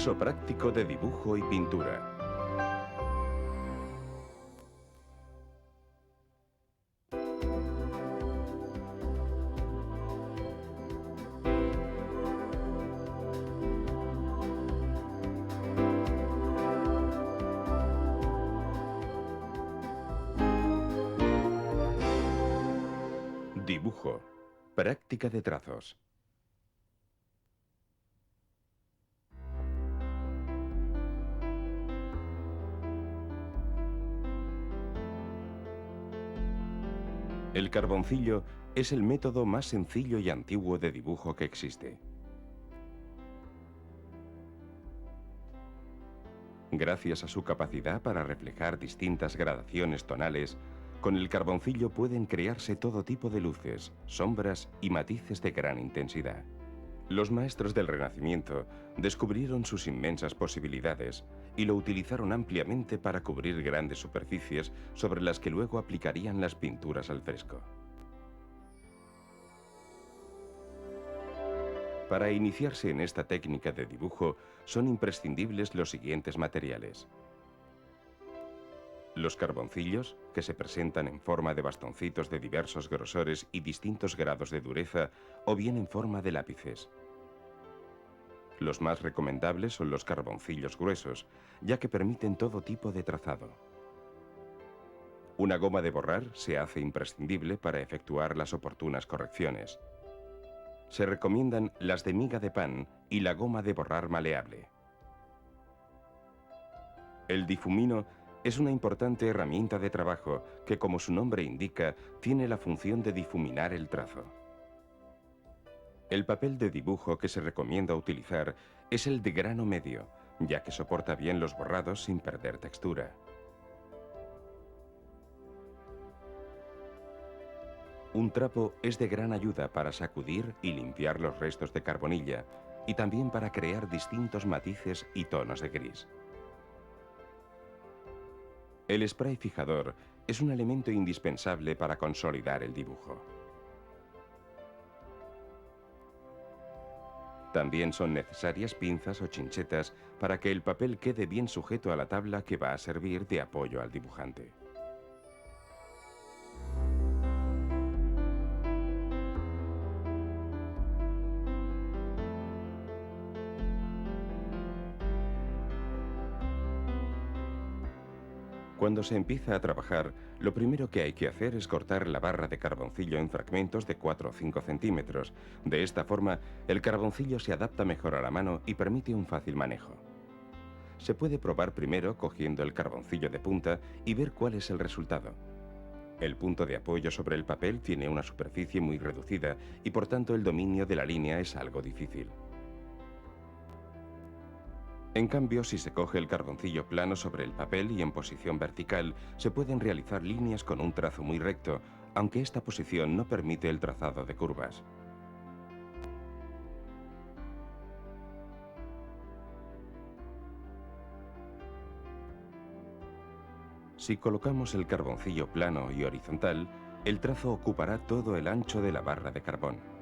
Curso práctico de dibujo y pintura. Dibujo. Práctica de trazos. El carboncillo es el método más sencillo y antiguo de dibujo que existe. Gracias a su capacidad para reflejar distintas gradaciones tonales, con el carboncillo pueden crearse todo tipo de luces, sombras y matices de gran intensidad. Los maestros del Renacimiento descubrieron sus inmensas posibilidades y lo utilizaron ampliamente para cubrir grandes superficies sobre las que luego aplicarían las pinturas al fresco. Para iniciarse en esta técnica de dibujo son imprescindibles los siguientes materiales. Los carboncillos, que se presentan en forma de bastoncitos de diversos grosores y distintos grados de dureza, o bien en forma de lápices. Los más recomendables son los carboncillos gruesos, ya que permiten todo tipo de trazado. Una goma de borrar se hace imprescindible para efectuar las oportunas correcciones. Se recomiendan las de miga de pan y la goma de borrar maleable. El difumino es una importante herramienta de trabajo que, como su nombre indica, tiene la función de difuminar el trazo. El papel de dibujo que se recomienda utilizar es el de grano medio, ya que soporta bien los borrados sin perder textura. Un trapo es de gran ayuda para sacudir y limpiar los restos de carbonilla y también para crear distintos matices y tonos de gris. El spray fijador es un elemento indispensable para consolidar el dibujo. También son necesarias pinzas o chinchetas para que el papel quede bien sujeto a la tabla que va a servir de apoyo al dibujante. Cuando se empieza a trabajar, lo primero que hay que hacer es cortar la barra de carboncillo en fragmentos de 4 o 5 centímetros. De esta forma, el carboncillo se adapta mejor a la mano y permite un fácil manejo. Se puede probar primero cogiendo el carboncillo de punta y ver cuál es el resultado. El punto de apoyo sobre el papel tiene una superficie muy reducida y por tanto el dominio de la línea es algo difícil. En cambio, si se coge el carboncillo plano sobre el papel y en posición vertical, se pueden realizar líneas con un trazo muy recto, aunque esta posición no permite el trazado de curvas. Si colocamos el carboncillo plano y horizontal, el trazo ocupará todo el ancho de la barra de carbón.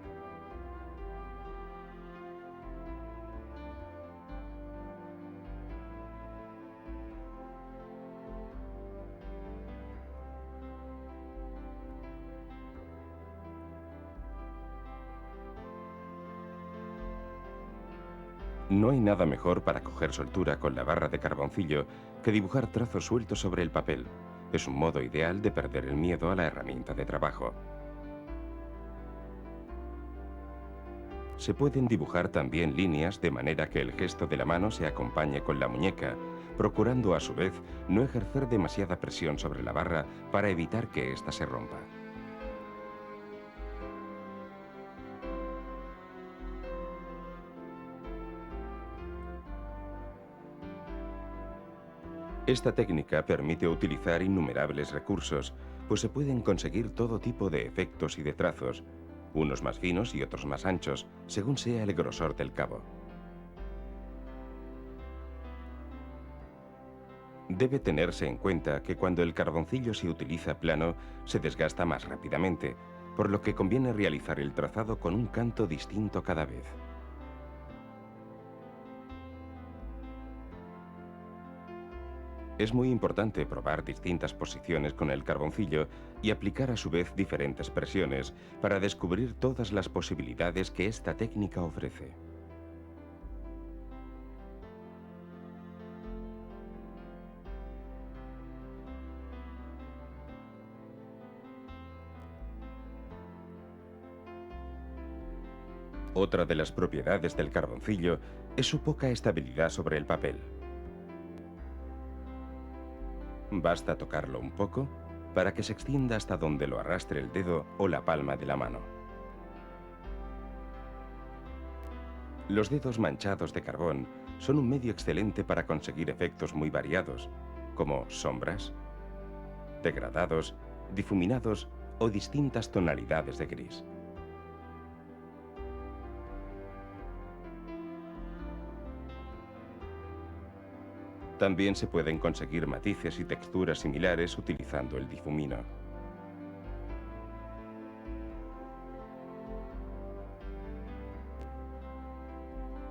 No hay nada mejor para coger soltura con la barra de carboncillo que dibujar trazos sueltos sobre el papel. Es un modo ideal de perder el miedo a la herramienta de trabajo. Se pueden dibujar también líneas de manera que el gesto de la mano se acompañe con la muñeca, procurando a su vez no ejercer demasiada presión sobre la barra para evitar que ésta se rompa. Esta técnica permite utilizar innumerables recursos, pues se pueden conseguir todo tipo de efectos y de trazos, unos más finos y otros más anchos, según sea el grosor del cabo. Debe tenerse en cuenta que cuando el carboncillo se utiliza plano, se desgasta más rápidamente, por lo que conviene realizar el trazado con un canto distinto cada vez. Es muy importante probar distintas posiciones con el carboncillo y aplicar a su vez diferentes presiones para descubrir todas las posibilidades que esta técnica ofrece. Otra de las propiedades del carboncillo es su poca estabilidad sobre el papel. Basta tocarlo un poco para que se extienda hasta donde lo arrastre el dedo o la palma de la mano. Los dedos manchados de carbón son un medio excelente para conseguir efectos muy variados, como sombras, degradados, difuminados o distintas tonalidades de gris. También se pueden conseguir matices y texturas similares utilizando el difumino.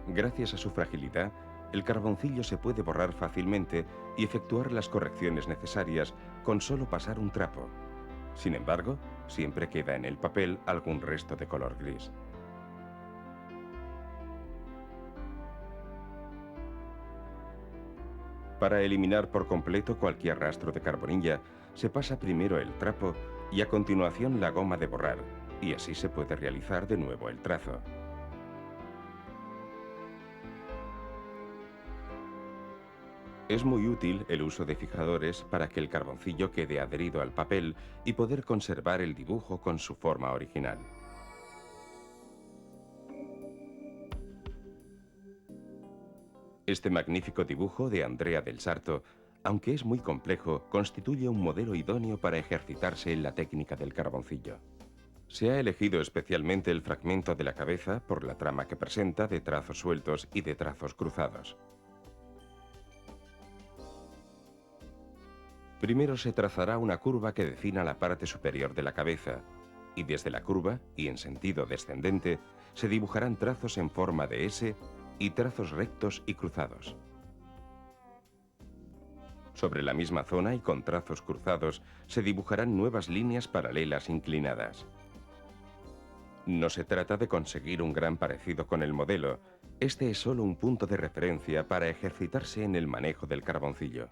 Gracias a su fragilidad, el carboncillo se puede borrar fácilmente y efectuar las correcciones necesarias con solo pasar un trapo. Sin embargo, siempre queda en el papel algún resto de color gris. Para eliminar por completo cualquier rastro de carbonilla, se pasa primero el trapo y a continuación la goma de borrar, y así se puede realizar de nuevo el trazo. Es muy útil el uso de fijadores para que el carboncillo quede adherido al papel y poder conservar el dibujo con su forma original. Este magnífico dibujo de Andrea del Sarto, aunque es muy complejo, constituye un modelo idóneo para ejercitarse en la técnica del carboncillo. Se ha elegido especialmente el fragmento de la cabeza por la trama que presenta de trazos sueltos y de trazos cruzados. Primero se trazará una curva que defina la parte superior de la cabeza, y desde la curva, y en sentido descendente, se dibujarán trazos en forma de S y trazos rectos y cruzados. Sobre la misma zona y con trazos cruzados, se dibujarán nuevas líneas paralelas inclinadas. No se trata de conseguir un gran parecido con el modelo, este es solo un punto de referencia para ejercitarse en el manejo del carboncillo.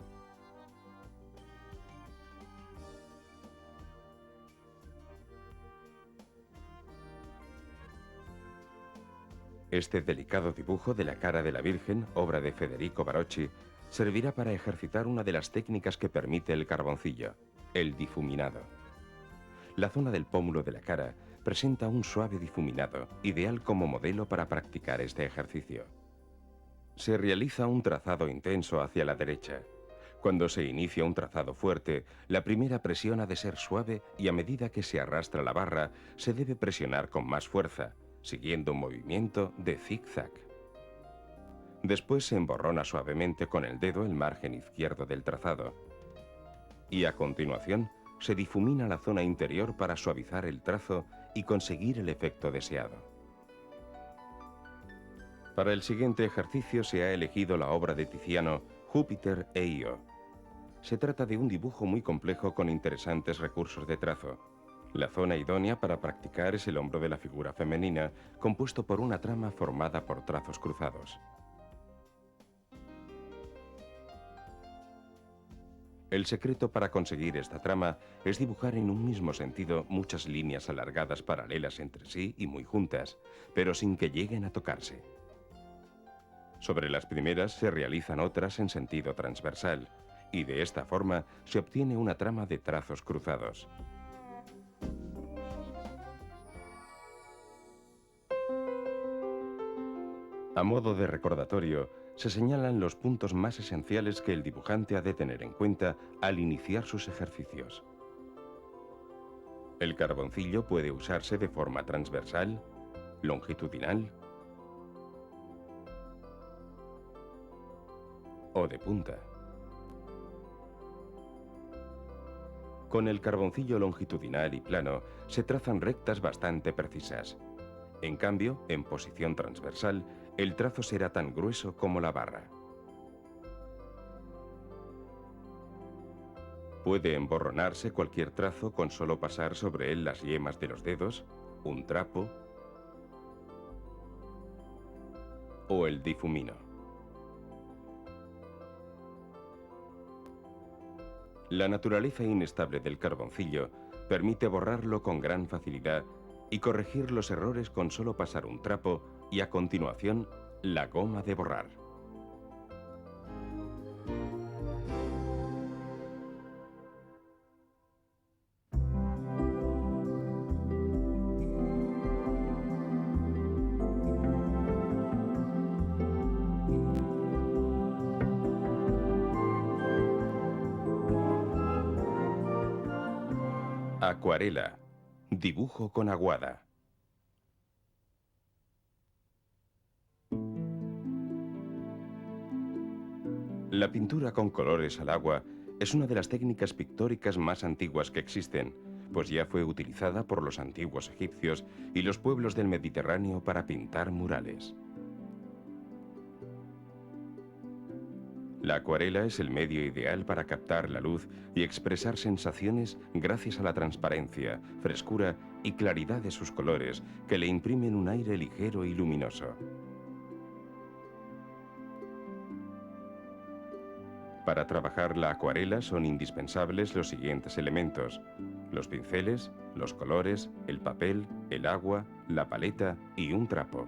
Este delicado dibujo de la cara de la Virgen, obra de Federico Barocci, servirá para ejercitar una de las técnicas que permite el carboncillo, el difuminado. La zona del pómulo de la cara presenta un suave difuminado, ideal como modelo para practicar este ejercicio. Se realiza un trazado intenso hacia la derecha. Cuando se inicia un trazado fuerte, la primera presión ha de ser suave y a medida que se arrastra la barra, se debe presionar con más fuerza, siguiendo un movimiento de zig-zag. Después se emborrona suavemente con el dedo el margen izquierdo del trazado. Y a continuación, se difumina la zona interior para suavizar el trazo y conseguir el efecto deseado. Para el siguiente ejercicio se ha elegido la obra de Tiziano, Júpiter e Io. Se trata de un dibujo muy complejo con interesantes recursos de trazo. La zona idónea para practicar es el hombro de la figura femenina, compuesto por una trama formada por trazos cruzados. El secreto para conseguir esta trama es dibujar en un mismo sentido muchas líneas alargadas paralelas entre sí y muy juntas, pero sin que lleguen a tocarse. Sobre las primeras se realizan otras en sentido transversal, y de esta forma se obtiene una trama de trazos cruzados. A modo de recordatorio, se señalan los puntos más esenciales que el dibujante ha de tener en cuenta al iniciar sus ejercicios. El carboncillo puede usarse de forma transversal, longitudinal o de punta. Con el carboncillo longitudinal y plano se trazan rectas bastante precisas. En cambio, en posición transversal, el trazo será tan grueso como la barra. Puede emborronarse cualquier trazo con solo pasar sobre él las yemas de los dedos, un trapo o el difumino. La naturaleza inestable del carboncillo permite borrarlo con gran facilidad y corregir los errores con solo pasar un trapo y a continuación la goma de borrar. Acuarela. Dibujo con aguada. La pintura con colores al agua es una de las técnicas pictóricas más antiguas que existen, pues ya fue utilizada por los antiguos egipcios y los pueblos del Mediterráneo para pintar murales. La acuarela es el medio ideal para captar la luz y expresar sensaciones gracias a la transparencia, frescura y claridad de sus colores que le imprimen un aire ligero y luminoso. Para trabajar la acuarela son indispensables los siguientes elementos: los pinceles, los colores, el papel, el agua, la paleta y un trapo.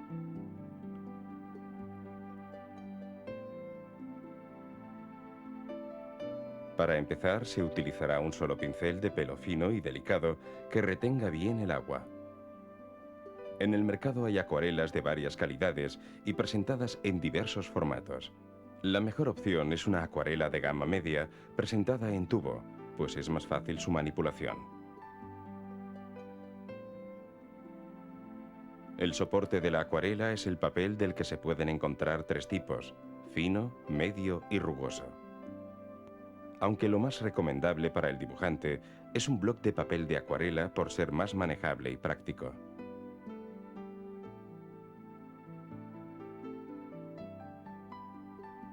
Para empezar, se utilizará un solo pincel de pelo fino y delicado que retenga bien el agua. En el mercado hay acuarelas de varias calidades y presentadas en diversos formatos. La mejor opción es una acuarela de gama media presentada en tubo, pues es más fácil su manipulación. El soporte de la acuarela es el papel del que se pueden encontrar tres tipos: fino, medio y rugoso. Aunque lo más recomendable para el dibujante es un bloc de papel de acuarela por ser más manejable y práctico.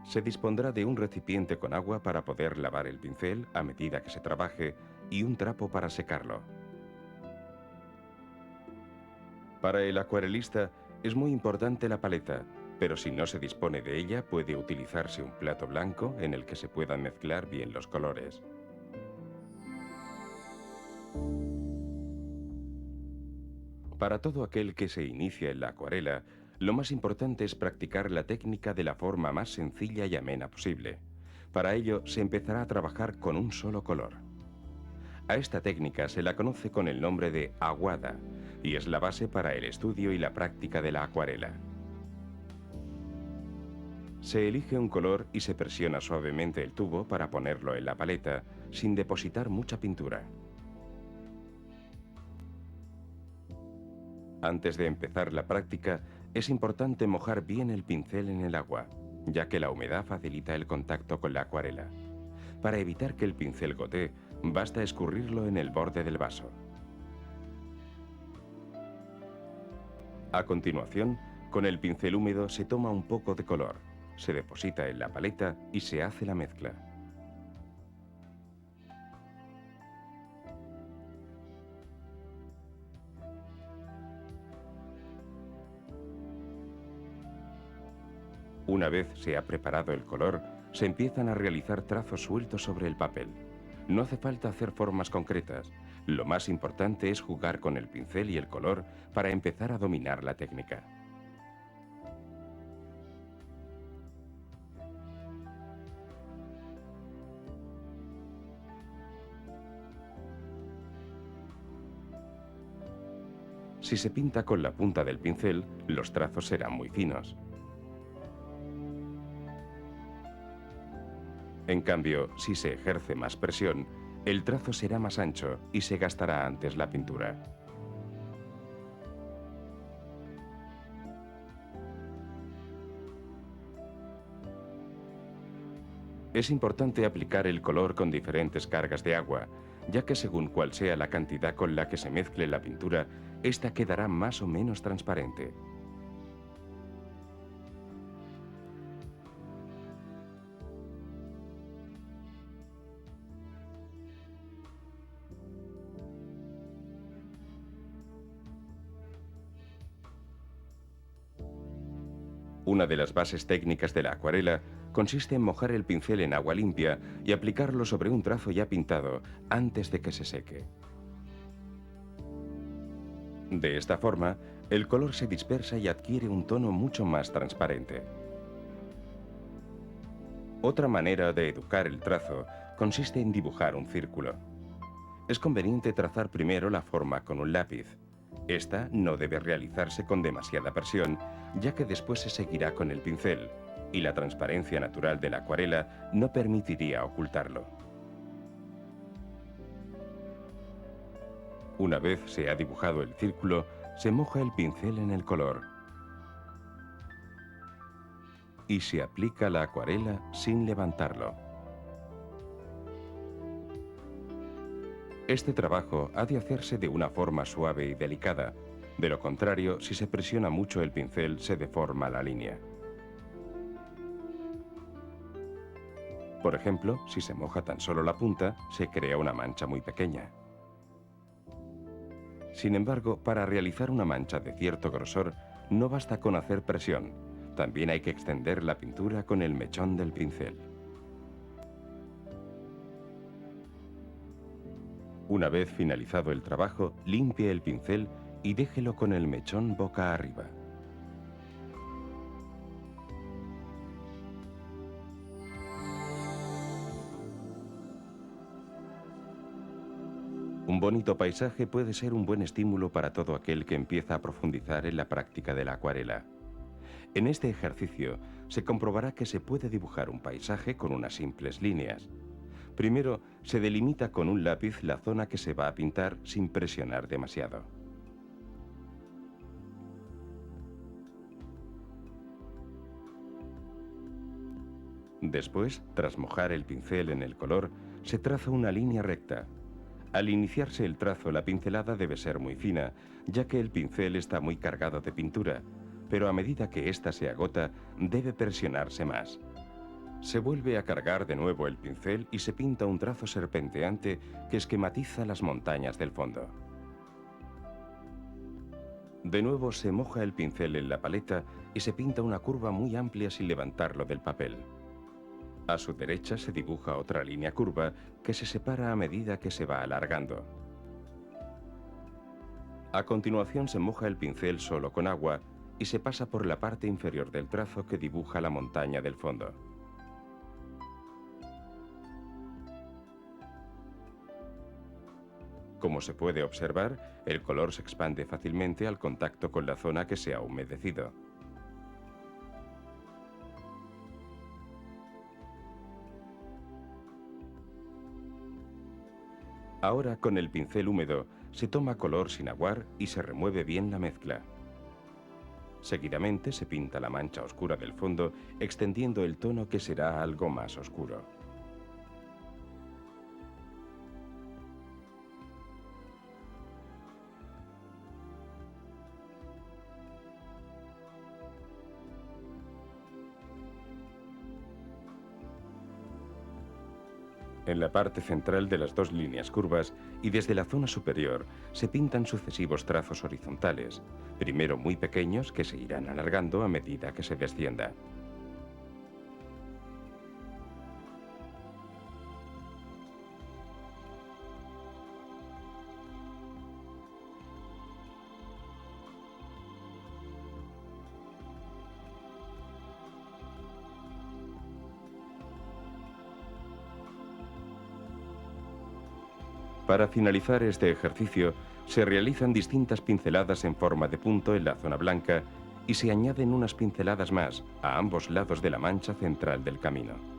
Se dispondrá de un recipiente con agua para poder lavar el pincel a medida que se trabaje y un trapo para secarlo. Para el acuarelista es muy importante la paleta, pero si no se dispone de ella puede utilizarse un plato blanco en el que se puedan mezclar bien los colores. Para todo aquel que se inicia en la acuarela, lo más importante es practicar la técnica de la forma más sencilla y amena posible. Para ello se empezará a trabajar con un solo color. A esta técnica se la conoce con el nombre de aguada y es la base para el estudio y la práctica de la acuarela. Se elige un color y se presiona suavemente el tubo para ponerlo en la paleta sin depositar mucha pintura. Antes de empezar la práctica, es importante mojar bien el pincel en el agua, ya que la humedad facilita el contacto con la acuarela. Para evitar que el pincel gotee, basta escurrirlo en el borde del vaso. A continuación, con el pincel húmedo se toma un poco de color, se deposita en la paleta y se hace la mezcla. Una vez se ha preparado el color, se empiezan a realizar trazos sueltos sobre el papel. No hace falta hacer formas concretas. Lo más importante es jugar con el pincel y el color para empezar a dominar la técnica. Si se pinta con la punta del pincel, los trazos serán muy finos. En cambio, si se ejerce más presión, el trazo será más ancho y se gastará antes la pintura. Es importante aplicar el color con diferentes cargas de agua, ya que según cuál sea la cantidad con la que se mezcle la pintura, esta quedará más o menos transparente. Una de las bases técnicas de la acuarela consiste en mojar el pincel en agua limpia y aplicarlo sobre un trazo ya pintado antes de que se seque. De esta forma, el color se dispersa y adquiere un tono mucho más transparente. Otra manera de educar el trazo consiste en dibujar un círculo. Es conveniente trazar primero la forma con un lápiz. Esta no debe realizarse con demasiada presión, ya que después se seguirá con el pincel, y la transparencia natural de la acuarela no permitiría ocultarlo. Una vez se ha dibujado el círculo, se moja el pincel en el color y se aplica la acuarela sin levantarlo. Este trabajo ha de hacerse de una forma suave y delicada. De lo contrario, si se presiona mucho el pincel, se deforma la línea. Por ejemplo, si se moja tan solo la punta, se crea una mancha muy pequeña. Sin embargo, para realizar una mancha de cierto grosor, no basta con hacer presión. También hay que extender la pintura con el mechón del pincel. Una vez finalizado el trabajo, limpie el pincel y déjelo con el mechón boca arriba. Un bonito paisaje puede ser un buen estímulo para todo aquel que empieza a profundizar en la práctica de la acuarela. En este ejercicio se comprobará que se puede dibujar un paisaje con unas simples líneas. Primero, se delimita con un lápiz la zona que se va a pintar sin presionar demasiado. Después, tras mojar el pincel en el color, se traza una línea recta. Al iniciarse el trazo, la pincelada debe ser muy fina, ya que el pincel está muy cargado de pintura, pero a medida que ésta se agota, debe presionarse más. Se vuelve a cargar de nuevo el pincel y se pinta un trazo serpenteante que esquematiza las montañas del fondo. De nuevo se moja el pincel en la paleta y se pinta una curva muy amplia sin levantarlo del papel. A su derecha se dibuja otra línea curva que se separa a medida que se va alargando. A continuación se moja el pincel solo con agua y se pasa por la parte inferior del trazo que dibuja la montaña del fondo. Como se puede observar, el color se expande fácilmente al contacto con la zona que se ha humedecido. Ahora, con el pincel húmedo, se toma color sin aguar y se remueve bien la mezcla. Seguidamente se pinta la mancha oscura del fondo, extendiendo el tono que será algo más oscuro. En la parte central de las dos líneas curvas y desde la zona superior se pintan sucesivos trazos horizontales, primero muy pequeños que se irán alargando a medida que se descienda. Para finalizar este ejercicio, se realizan distintas pinceladas en forma de punto en la zona blanca y se añaden unas pinceladas más a ambos lados de la mancha central del camino.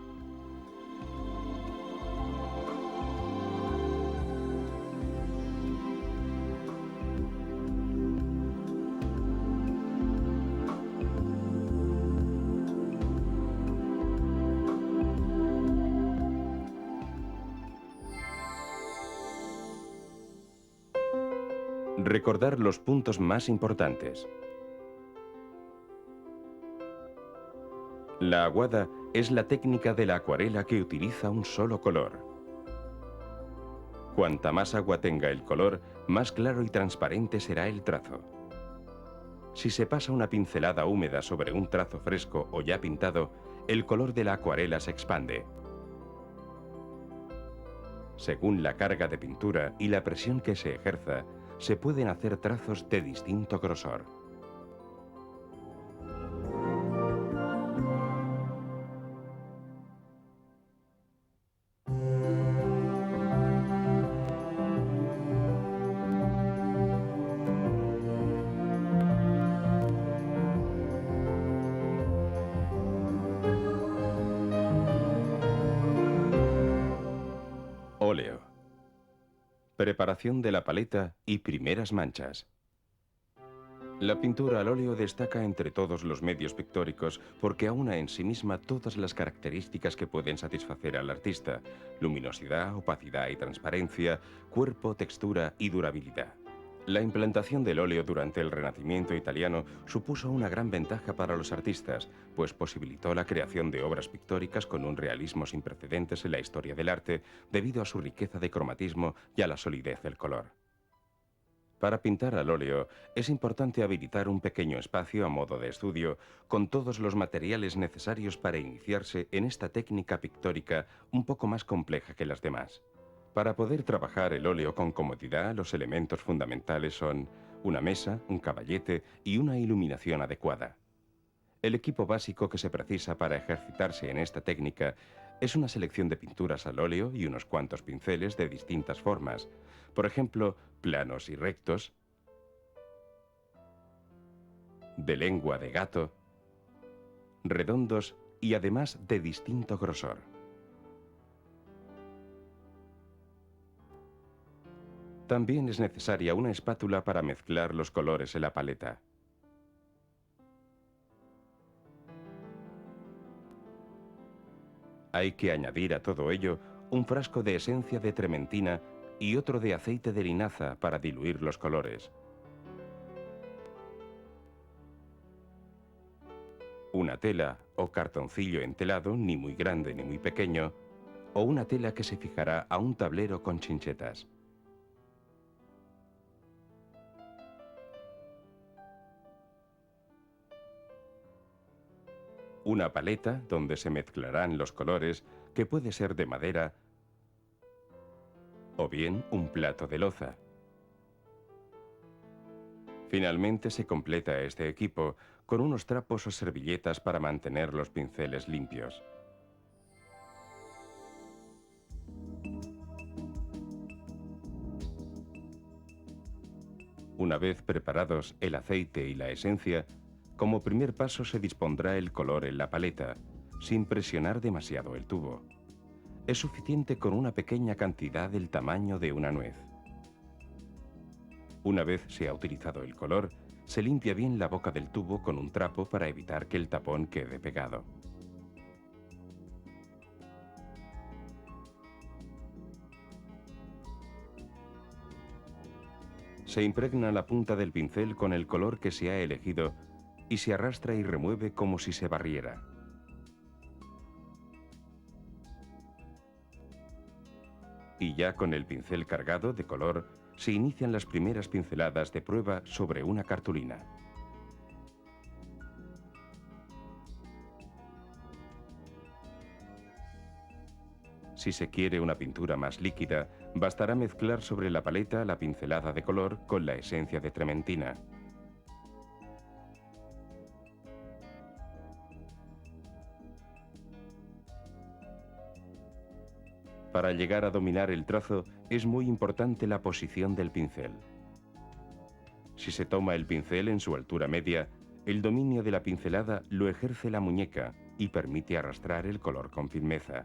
Recordar los puntos más importantes. La aguada es la técnica de la acuarela que utiliza un solo color. Cuanta más agua tenga el color, más claro y transparente será el trazo. Si se pasa una pincelada húmeda sobre un trazo fresco o ya pintado, el color de la acuarela se expande. Según la carga de pintura y la presión que se ejerza, se pueden hacer trazos de distinto grosor. Óleo. Preparación de la paleta y primeras manchas. La pintura al óleo destaca entre todos los medios pictóricos porque aúna en sí misma todas las características que pueden satisfacer al artista: luminosidad, opacidad y transparencia, cuerpo, textura y durabilidad. La implantación del óleo durante el Renacimiento italiano supuso una gran ventaja para los artistas, pues posibilitó la creación de obras pictóricas con un realismo sin precedentes en la historia del arte debido a su riqueza de cromatismo y a la solidez del color. Para pintar al óleo es importante habilitar un pequeño espacio a modo de estudio con todos los materiales necesarios para iniciarse en esta técnica pictórica un poco más compleja que las demás. Para poder trabajar el óleo con comodidad, los elementos fundamentales son una mesa, un caballete y una iluminación adecuada. El equipo básico que se precisa para ejercitarse en esta técnica es una selección de pinturas al óleo y unos cuantos pinceles de distintas formas, por ejemplo, planos y rectos, de lengua de gato, redondos y además de distinto grosor. También es necesaria una espátula para mezclar los colores en la paleta. Hay que añadir a todo ello un frasco de esencia de trementina y otro de aceite de linaza para diluir los colores. Una tela o cartoncillo entelado, ni muy grande ni muy pequeño, o una tela que se fijará a un tablero con chinchetas. Una paleta donde se mezclarán los colores, que puede ser de madera o bien un plato de loza. Finalmente se completa este equipo con unos trapos o servilletas para mantener los pinceles limpios. Una vez preparados el aceite y la esencia, como primer paso se dispondrá el color en la paleta, sin presionar demasiado el tubo. Es suficiente con una pequeña cantidad del tamaño de una nuez. Una vez se ha utilizado el color, se limpia bien la boca del tubo con un trapo para evitar que el tapón quede pegado. Se impregna la punta del pincel con el color que se ha elegido y se arrastra y remueve como si se barriera. Y ya con el pincel cargado de color, se inician las primeras pinceladas de prueba sobre una cartulina. Si se quiere una pintura más líquida, bastará mezclar sobre la paleta la pincelada de color con la esencia de trementina. Para llegar a dominar el trazo, es muy importante la posición del pincel. Si se toma el pincel en su altura media, el dominio de la pincelada lo ejerce la muñeca y permite arrastrar el color con firmeza.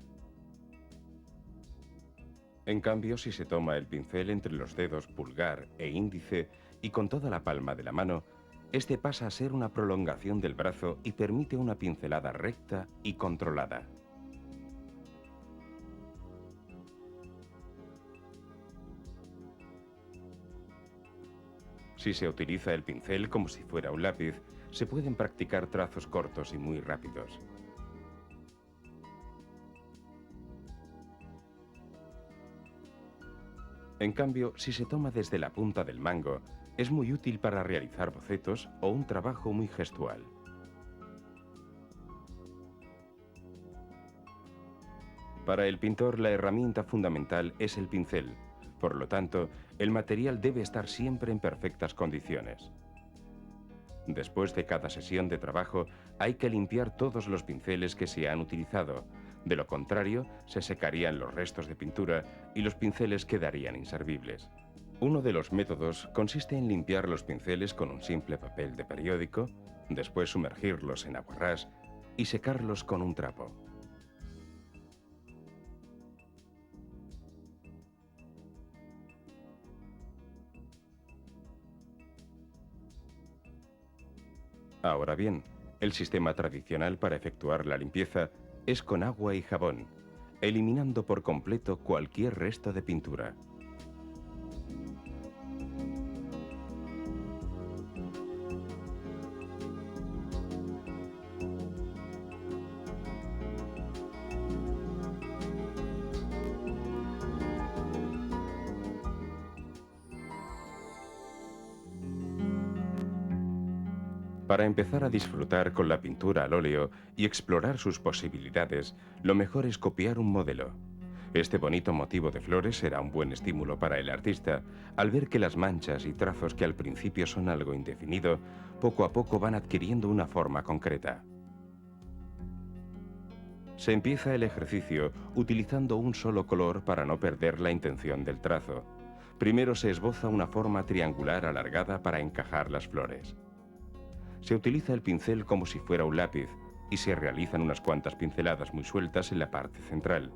En cambio, si se toma el pincel entre los dedos pulgar e índice y con toda la palma de la mano, este pasa a ser una prolongación del brazo y permite una pincelada recta y controlada. Si se utiliza el pincel como si fuera un lápiz, se pueden practicar trazos cortos y muy rápidos. En cambio, si se toma desde la punta del mango, es muy útil para realizar bocetos o un trabajo muy gestual. Para el pintor, la herramienta fundamental es el pincel. Por lo tanto, el material debe estar siempre en perfectas condiciones. Después de cada sesión de trabajo, hay que limpiar todos los pinceles que se han utilizado. De lo contrario, se secarían los restos de pintura y los pinceles quedarían inservibles. Uno de los métodos consiste en limpiar los pinceles con un simple papel de periódico, después sumergirlos en aguarrás y secarlos con un trapo. Ahora bien, el sistema tradicional para efectuar la limpieza es con agua y jabón, eliminando por completo cualquier resto de pintura. Para empezar a disfrutar con la pintura al óleo y explorar sus posibilidades, lo mejor es copiar un modelo. Este bonito motivo de flores será un buen estímulo para el artista al ver que las manchas y trazos que al principio son algo indefinido, poco a poco van adquiriendo una forma concreta. Se empieza el ejercicio utilizando un solo color para no perder la intención del trazo. Primero se esboza una forma triangular alargada para encajar las flores. Se utiliza el pincel como si fuera un lápiz y se realizan unas cuantas pinceladas muy sueltas en la parte central.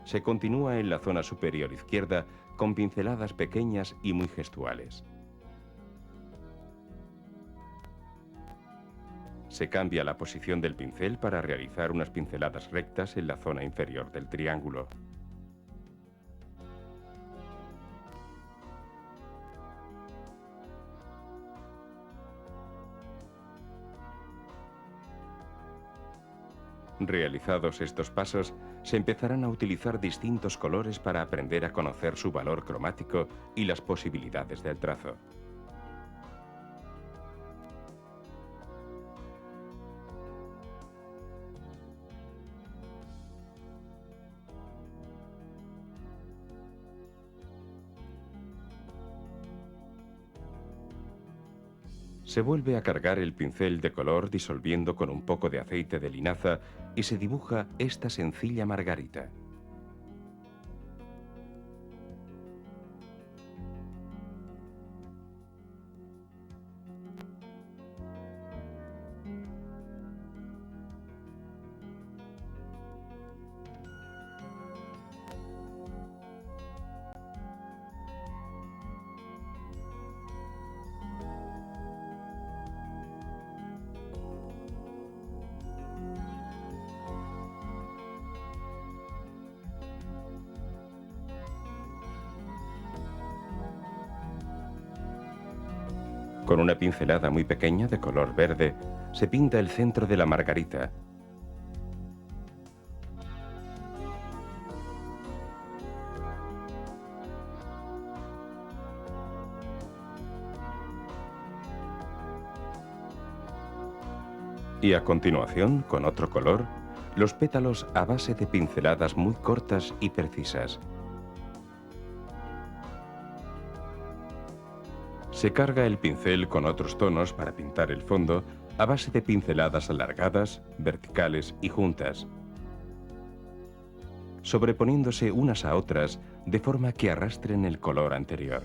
Se continúa en la zona superior izquierda con pinceladas pequeñas y muy gestuales. Se cambia la posición del pincel para realizar unas pinceladas rectas en la zona inferior del triángulo. Realizados estos pasos, se empezarán a utilizar distintos colores para aprender a conocer su valor cromático y las posibilidades del trazo. Se vuelve a cargar el pincel de color disolviendo con un poco de aceite de linaza y se dibuja esta sencilla margarita. Con una pincelada muy pequeña de color verde, se pinta el centro de la margarita. Y a continuación, con otro color, los pétalos a base de pinceladas muy cortas y precisas. Se carga el pincel con otros tonos para pintar el fondo a base de pinceladas alargadas, verticales y juntas, sobreponiéndose unas a otras de forma que arrastren el color anterior.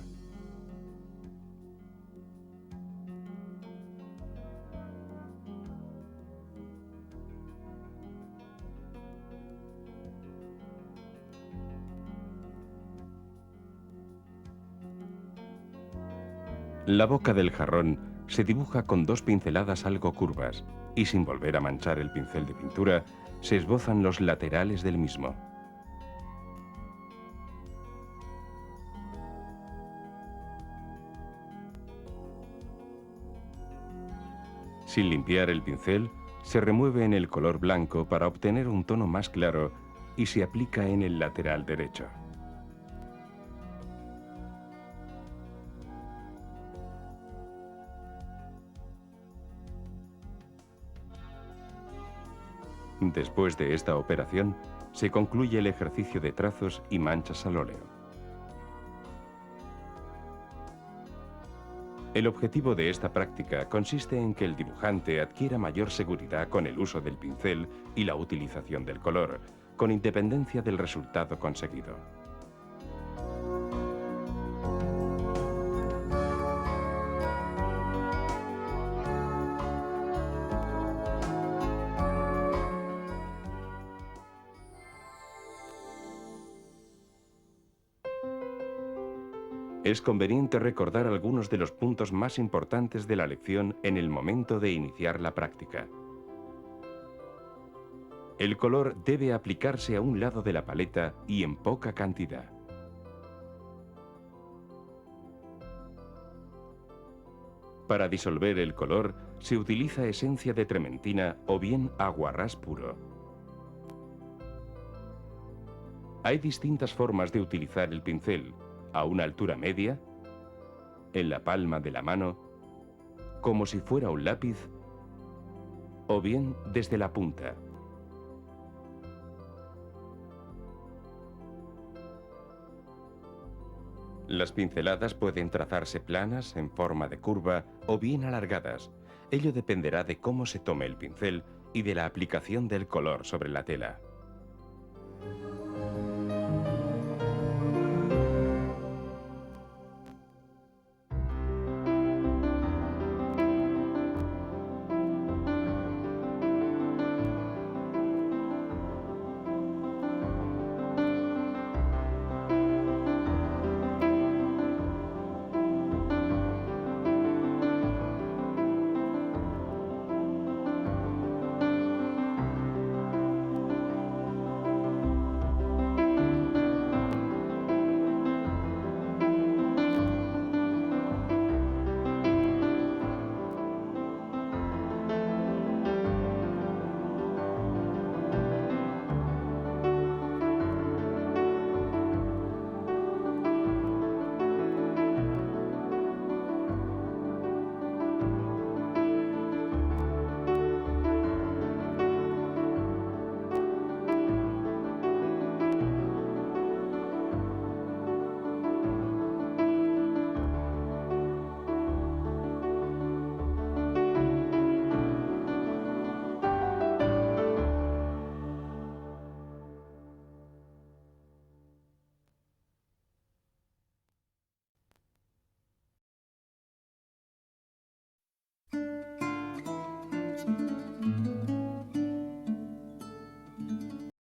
La boca del jarrón se dibuja con dos pinceladas algo curvas y sin volver a manchar el pincel de pintura, se esbozan los laterales del mismo. Sin limpiar el pincel, se remueve en el color blanco para obtener un tono más claro y se aplica en el lateral derecho. Después de esta operación, se concluye el ejercicio de trazos y manchas al óleo. El objetivo de esta práctica consiste en que el dibujante adquiera mayor seguridad con el uso del pincel y la utilización del color, con independencia del resultado conseguido. Es conveniente recordar algunos de los puntos más importantes de la lección en el momento de iniciar la práctica. El color debe aplicarse a un lado de la paleta y en poca cantidad. Para disolver el color, se utiliza esencia de trementina o bien aguarrás puro. Hay distintas formas de utilizar el pincel: a una altura media, en la palma de la mano, como si fuera un lápiz, o bien desde la punta. Las pinceladas pueden trazarse planas, en forma de curva, o bien alargadas. Ello dependerá de cómo se tome el pincel y de la aplicación del color sobre la tela.